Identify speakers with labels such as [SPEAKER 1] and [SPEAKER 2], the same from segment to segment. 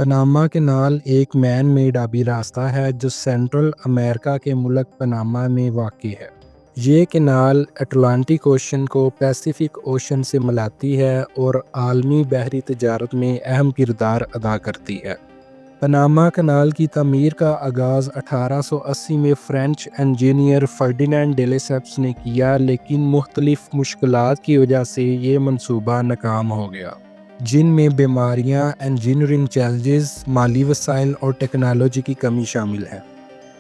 [SPEAKER 1] Panama canal ایک man made آبی راستہ ہے جو سینٹرل امریکا کے ملک پاناما میں واقع ہے۔ یہ کینال اٹلانٹک اوشن کو پیسیفک اوشن سے ملاتی ہے اور عالمی بحری تجارت میں اہم کردار ادا کرتی ہے۔ پاناما کینال کی تعمیر کا آغاز 1880 میں فرینچ انجینئر فرڈینینڈ ڈے لیسپس نے کیا، لیکن مختلف مشکلات کی وجہ سے یہ منصوبہ ناکام ہو گیا، جن میں بیماریاں، انجینئرنگ چیلنجز، مالی وسائل اور ٹیکنالوجی کی کمی شامل ہے۔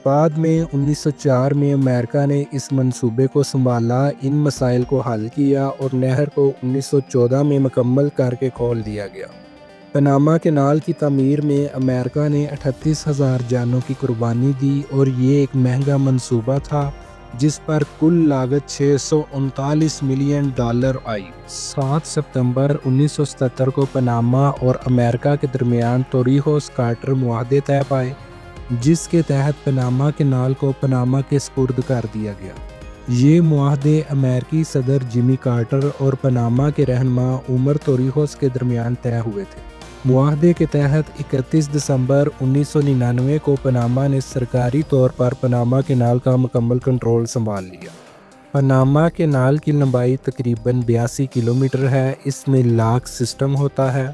[SPEAKER 1] بعد میں 1904 میں امریکہ نے اس منصوبے کو سنبھالا، ان مسائل کو حل کیا اور نہر کو 1914 میں مکمل کر کے کھول دیا گیا۔ پاناما کینال کی تعمیر میں امریکہ نے 38,000 جانوں کی قربانی دی اور یہ ایک مہنگا منصوبہ تھا جس پر کل لاگت $639 ملین آئی۔ 7 ستمبر 1977 کو پاناما اور امریکہ کے درمیان توریوس کارٹر معاہدے طے پائے، جس کے تحت پاناما کینال کو پاناما کے سپرد کر دیا گیا۔ یہ معاہدے امریکی صدر جمی کارٹر اور پاناما کے رہنما عمر توریوس کے درمیان طے ہوئے تھے۔ معاہدے کے تحت 31 دسمبر 1999 کو پاناما نے سرکاری طور پر پاناما کینال کا مکمل کنٹرول سنبھال لیا۔ پاناما کینال کی لمبائی تقریباً 82 کلومیٹر ہے۔ اس میں لاک سسٹم ہوتا ہے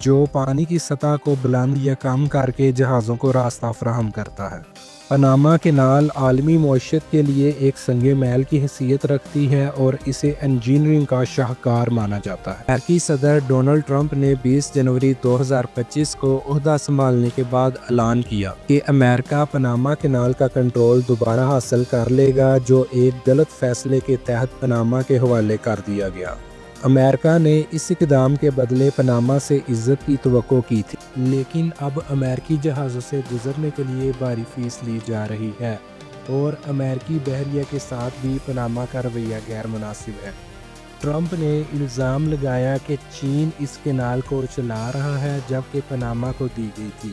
[SPEAKER 1] جو پانی کی سطح کو بلند یا کم کر کے جہازوں کو راستہ فراہم کرتا ہے۔ پاناما کینال عالمی معیشت کے لیے ایک سنگ میل کی حیثیت رکھتی ہے اور اسے انجینئرنگ کا شاہکار مانا جاتا ہے۔ امریکی صدر ڈونلڈ ٹرمپ نے 20 جنوری 2025 کو عہدہ سنبھالنے کے بعد اعلان کیا کہ امریکہ پاناما کینال کا کنٹرول دوبارہ حاصل کر لے گا، جو ایک غلط فیصلے کے تحت پاناما کے حوالے کر دیا گیا۔ امریکہ نے اس اقدام کے بدلے پاناما سے عزت کی توقع کی تھی، لیکن اب امریکی جہازوں سے گزرنے کے لیے بھاری فیس لی جا رہی ہے اور امریکی بحریہ کے ساتھ بھی پاناما کا رویہ غیر مناسب ہے۔ ٹرمپ نے الزام لگایا کہ چین اس کینال کو چلا رہا ہے جبکہ پاناما کو دی گئی تھی۔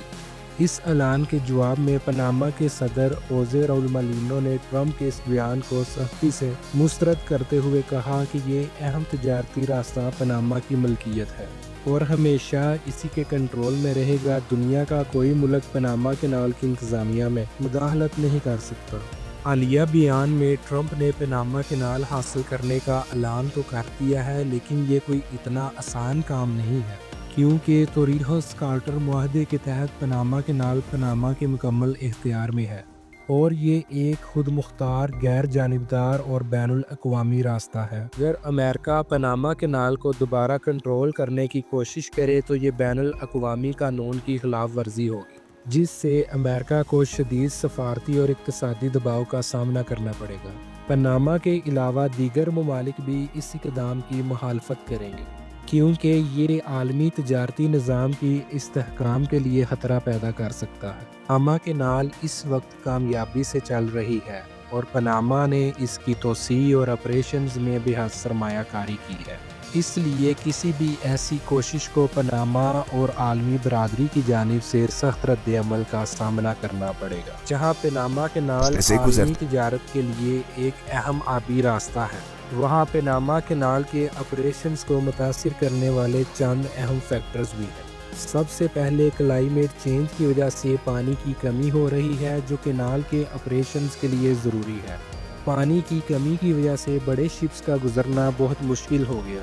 [SPEAKER 1] اس اعلان کے جواب میں پاناما کے صدر خوزے راؤل مولینو نے ٹرمپ کے اس بیان کو سختی سے مسترد کرتے ہوئے کہا کہ یہ اہم تجارتی راستہ پاناما کی ملکیت ہے اور ہمیشہ اسی کے کنٹرول میں رہے گا۔ دنیا کا کوئی ملک پاناما کینال کی انتظامیہ میں مداخلت نہیں کر سکتا۔ حالیہ بیان میں ٹرمپ نے پاناما کینال حاصل کرنے کا اعلان تو کر دیا ہے، لیکن یہ کوئی اتنا آسان کام نہیں ہے، کیونکہ توریوس کارٹر معاہدے کے تحت پاناما کینال پاناما کے مکمل اختیار میں ہے اور یہ ایک خود مختار، غیر جانبدار اور بین الاقوامی راستہ ہے۔ اگر امریکہ پاناما کینال کو دوبارہ کنٹرول کرنے کی کوشش کرے تو یہ بین الاقوامی قانون کی خلاف ورزی ہوگی، جس سے امریکہ کو شدید سفارتی اور اقتصادی دباؤ کا سامنا کرنا پڑے گا۔ پاناما کے علاوہ دیگر ممالک بھی اس اقدام کی مخالفت کریں گے، کیونکہ یہ عالمی تجارتی نظام کی استحکام کے لیے خطرہ پیدا کر سکتا ہے۔ پاناما کینال اس وقت کامیابی سے چل رہی ہے اور پاناما نے اس کی توسیع اور آپریشنز میں بے حد سرمایہ کاری کی ہے۔ اس لیے کسی بھی ایسی کوشش کو پاناما اور عالمی برادری کی جانب سے سخت رد عمل کا سامنا کرنا پڑے گا۔ جہاں پاناما کینال عالمی تجارت کے لیے ایک اہم آبی راستہ ہے، وہاں پاناما کینال کے آپریشنز کو متاثر کرنے والے چند اہم فیکٹرز بھی ہیں۔ سب سے پہلے کلائمیٹ چینج کی وجہ سے پانی کی کمی ہو رہی ہے، جو کینال کے آپریشنز کے لیے ضروری ہے۔ پانی کی کمی کی وجہ سے بڑے شپس کا گزرنا بہت مشکل ہو گیا۔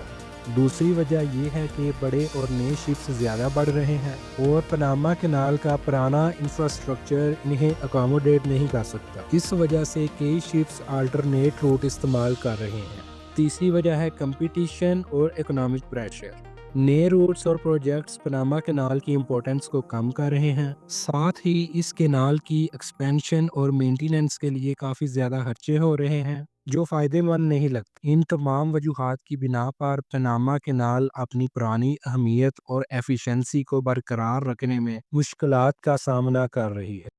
[SPEAKER 1] دوسری وجہ یہ ہے کہ بڑے اور نئے شپس زیادہ بڑھ رہے ہیں اور پاناما کینال کا پرانا انفراسٹرکچر انہیں اکاموڈیٹ نہیں کر سکتا۔ اس وجہ سے کئی شپس آلٹرنیٹ روٹ استعمال کر رہے ہیں۔ تیسری وجہ ہے کمپٹیشن اور اکنامک پریشر۔ نئے روٹس اور پروجیکٹس پاناما کینال کی امپورٹنس کو کم کر رہے ہیں، ساتھ ہی اس کینال کی ایکسپینشن اور مینٹیننس کے لیے کافی زیادہ خرچے ہو رہے ہیں جو فائدہ مند نہیں لگتے۔ ان تمام وجوہات کی بنا پر پاناما کینال اپنی پرانی اہمیت اور ایفیشنسی کو برقرار رکھنے میں مشکلات کا سامنا کر رہی ہے۔